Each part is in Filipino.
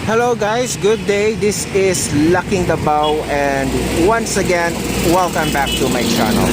Hello guys, good day. This is Laking Davao and once again, welcome back to my channel.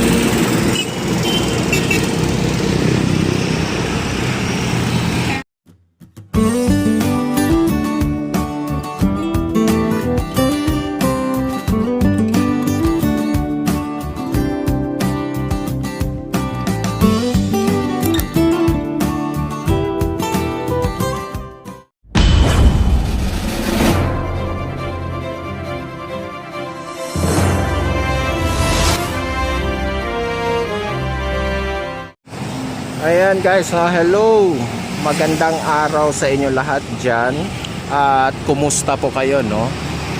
Ayan guys, hello. Magandang araw sa inyo lahat dyan. At kumusta po kayo, no?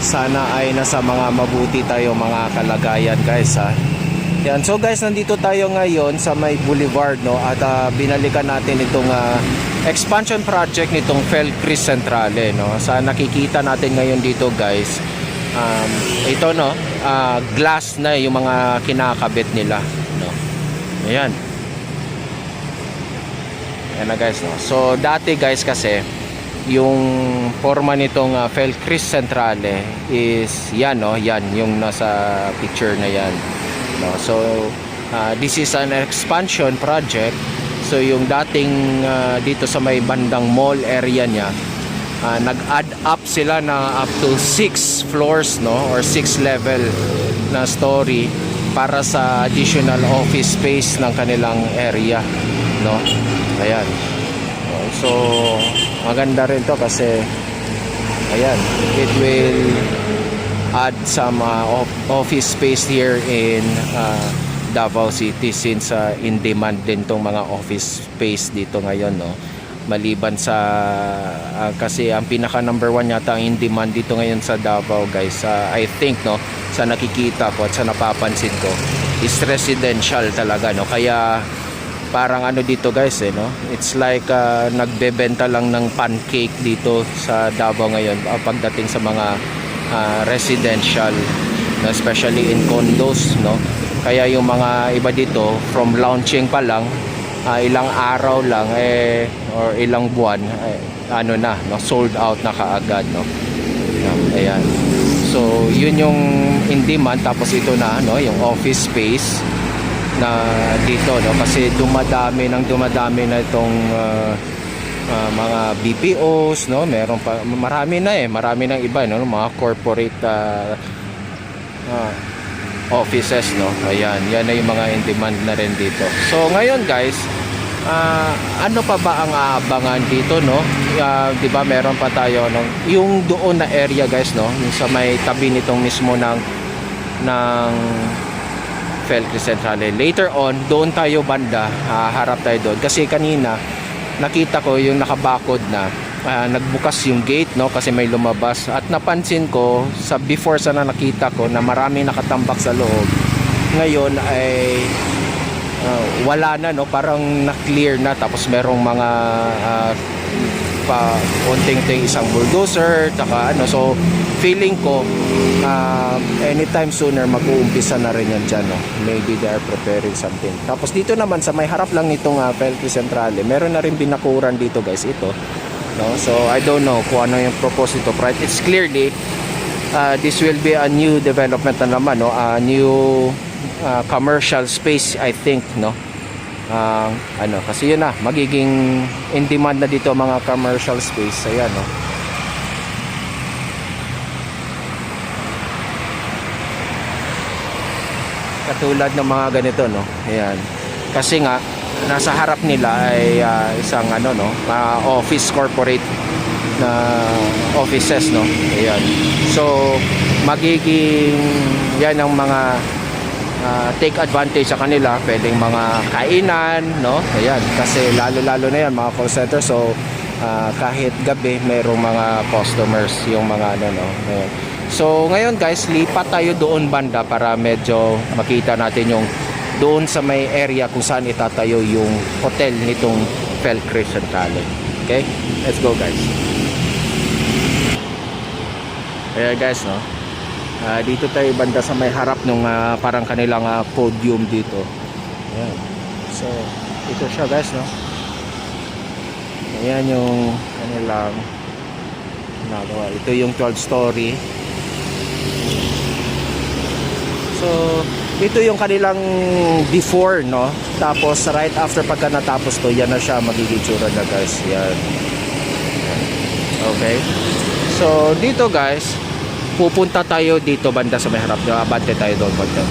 Sana ay nasa mga mabuti tayo mga kalagayan guys, ha. Yan. So guys, nandito tayo ngayon sa may boulevard, no? At binalikan natin itong expansion project nitong Felcris Centrale, no? Sa nakikita natin ngayon dito guys, ito, no? Glass na yung mga kinakabit nila, no? Ayan. Yan na guys, no? So dati guys kasi yung forma nitong Felcris Centrale is yan, no? Yan yung nasa picture na yan, no? So this is an expansion project. So yung dating dito sa may bandang mall area niya, nag-add up sila na up to 6 floors, no? Or 6 level na story para sa additional office space ng kanilang area, no? Ayan. So maganda rin to kasi ayan, it will add some office space here in Davao City since in demand din tong mga office space dito ngayon, no? Maliban sa kasi ang pinaka number 1 yata ang in demand dito ngayon sa Davao guys, I think, no, sa nakikita ko at sa napapansin ko is residential talaga, no? Kaya parang ano dito guys, no? It's like nagbebenta lang ng pancake dito sa Davao ngayon pagdating sa mga residential, no? Especially in condos, no? Kaya yung mga iba dito from launching pa lang, ilang araw lang or ilang buwan ano na, no? Sold out na kaagad, no? Ayan. So yun yung in demand, tapos ito na, no, yung office space na dito, no, kasi dumadami na itong mga BPOs, no, meron pa, marami ng iba, no, mga corporate offices, no. Ayan, yan na yung mga in demand na rin dito. So ngayon guys, ano pa ba ang aabangan dito, no? Di ba meron pa tayo, no, yung doon na area guys, no, yung sa may tabi nitong mismo ng Felcris Centrale. Later on, doon tayo banda, harap tayo doon. Kasi kanina, nakita ko yung nakabakod na, nagbukas yung gate, no, kasi may lumabas. At napansin ko, sa before sana nakita ko, na marami nakatambak sa loob. Ngayon ay wala na, no, parang na-clear na. Tapos merong mga konting isang bulldozer, taka ano. So feeling ko anytime sooner mag-uumpisa na rin yan dyan, no? Maybe they are preparing something. Tapos dito naman sa may harap lang nitong Felcris Centrale, meron na rin binakuran dito guys, ito, no? So I don't know kung ano yung propósito, right? It's clearly this will be a new development na naman, no? A new commercial space, I think, no? Ano, kasi yun na, magiging in demand na dito mga commercial space. Ayan, no? Katulad ng mga ganito, no? Ayan. Kasi nga nasa harap nila ay isang ano, no, office corporate na offices, no? Ayan. So magiging yan ang mga take advantage sa kanila, pwedeng mga kainan, no? Ayan, kasi lalo na yan mga call center. So kahit gabi mayroong mga customers yung mga ano, no? Ayan. So ngayon guys, lipat tayo doon banda para medyo makita natin yung doon sa may area kung saan itatayo yung hotel nitong Felcris Centrale. Okay, let's go guys. Ayan guys, no, dito tayo banda sa may harap nung parang kanilang podium dito. Ayan. So ito siya guys, no. Ayan yung kanilang nagawa. Ito yung 12 story. So ito yung kanilang before, no? Tapos right after pagka natapos to, yan na siya magiging tsura na, guys. Yan. Okay. So dito, guys, pupunta tayo dito banda sa may harap. Abante tayo doon banda.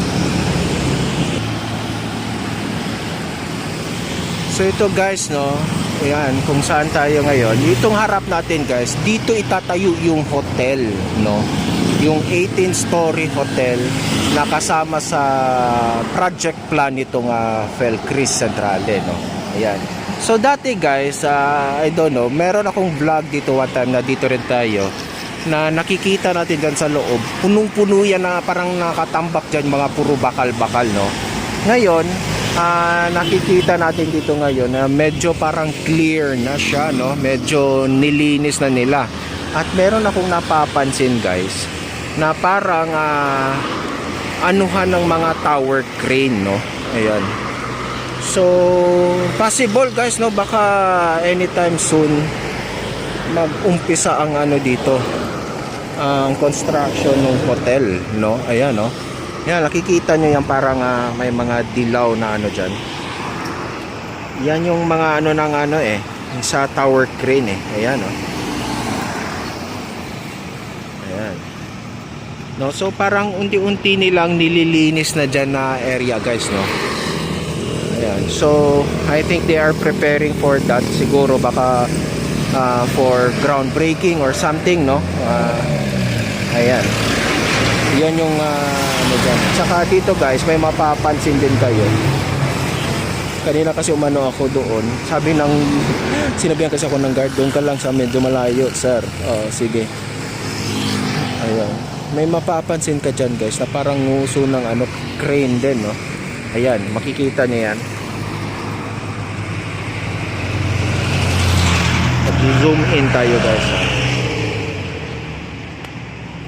So ito, guys, no? Ayan, kung saan tayo ngayon. Itong harap natin, guys, dito itatayo yung hotel, no? Yung 18-story hotel na kasama sa project plan nitong Felcris Centrale, no? Ayan. So dati, guys, I don't know, meron akong vlog dito one time na dito rin tayo na nakikita natin dyan sa loob. Punong-puno yan na parang nakatambak dyan, mga puro bakal-bakal, no? Ngayon, nakikita natin dito ngayon na medyo parang clear na siya, no? Medyo nilinis na nila. At meron akong napapansin, guys, na parang anuhan ng mga tower crane, no? Ayan. So possible, guys, no, baka anytime soon mag-umpisa ang ano dito, ang construction ng hotel, no? Ayan, no? Yan, nakikita nyo yan, parang may mga dilaw na ano dyan. Yan yung mga ano ng ano sa tower crane Ayan, no? Ayan. No, so parang unti-unti nilang nililinis na dyan na area, guys, no? Ayan. So I think they are preparing for that. Siguro baka for groundbreaking or something, no? Ayan. Yan yung ano dyan. Saka dito, guys, may mapapansin din kayo. Kanina kasi umano ako doon. Sinabihan kasi ako ng guard, doon ka lang sa medyo malayo, sir. Sige. Ayan. May mapapansin ka dyan, guys, na parang nguso ng ano, crane din, no? Ayan, makikita niyo yan. Mag-zoom in tayo, guys.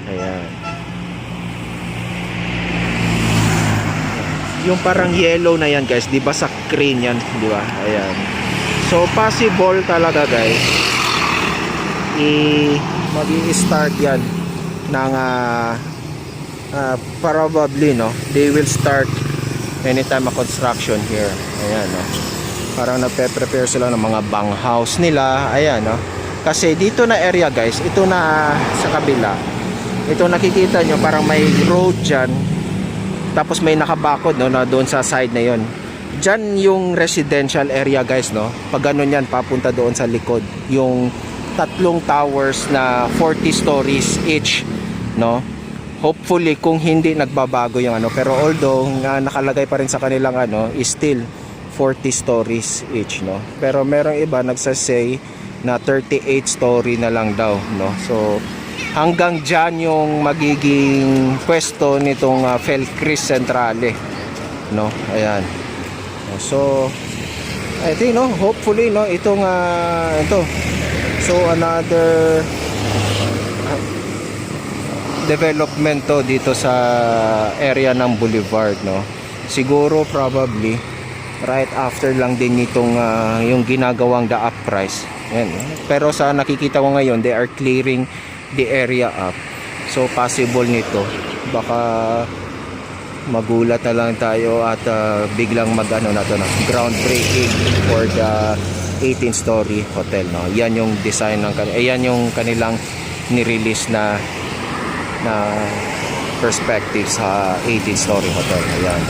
Ayan. Yung parang yellow na yan, guys, di ba sa crane yan, di ba? Ayan. So possible talaga, guys, mag-i-start yan ng probably, no, they will start anytime a construction here. Ayan, no, parang nagpe-prepare sila ng mga bang house nila. Ayan, no, kasi dito na area, guys, ito na sa kabila, ito nakikita nyo parang may road dyan, tapos may nakabakod, no, na doon sa side na yon. Dyan yung residential area, guys, no. Pag ganun yan, papunta doon sa likod yung tatlong towers na 40 stories each, no. Hopefully kung hindi nagbabago yung ano, pero although nakalagay pa rin sa kanilang ano is still 40 stories each, no. Pero merong iba nagsasay na 38 story na lang daw, no. So hanggang dyan yung magiging pwesto nitong Felcris Centrale, no. Ayan. So I think, no, hopefully, no, itong ito, so another development to dito sa area ng Boulevard, no. Siguro probably right after lang din nitong yung ginagawang the uprise. Yan. Pero sa nakikita ko ngayon, they are clearing the area up. So possible nito baka magulat na lang tayo at biglang magano na to na groundbreaking for the 18-story hotel, no. Yan yung design ng yan yung kanilang ni-release na perspective sa 18-story hotel. Ayan.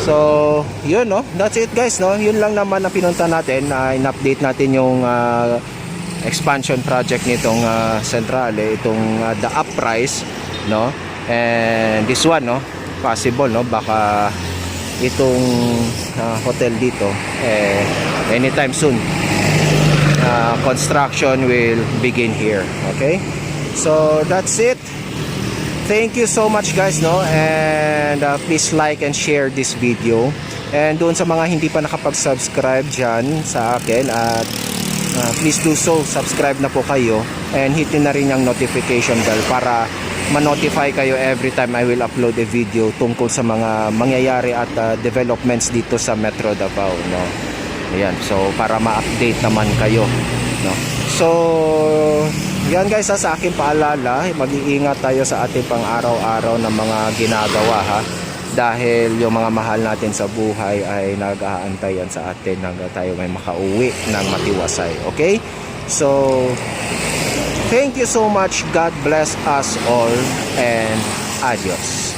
So yun, no, that's it, guys, no. Yun lang naman na pinunta natin, in-update natin yung expansion project nitong Centrale, itong the uprise, no. And this one, no, possible, no, baka itong hotel dito anytime soon construction will begin here. Okay, so that's it. Thank you so much, guys, no, and please like and share this video, and doon sa mga hindi pa nakapag-subscribe dyan sa akin, at please do so, subscribe na po kayo and hit na rin yung notification bell para ma-notify kayo every time I will upload a video tungkol sa mga mangyayari at developments dito sa Metro Davao, no. Ayan, so para ma-update naman kayo, no. So yan guys ha, sa aking paalala, mag-iingat tayo sa ating pang araw-araw na mga ginagawa ha. Dahil yung mga mahal natin sa buhay ay nag-aantayan sa atin hanggang tayo may makauwi ng matiwasay. Okay? So, thank you so much. God bless us all and adios.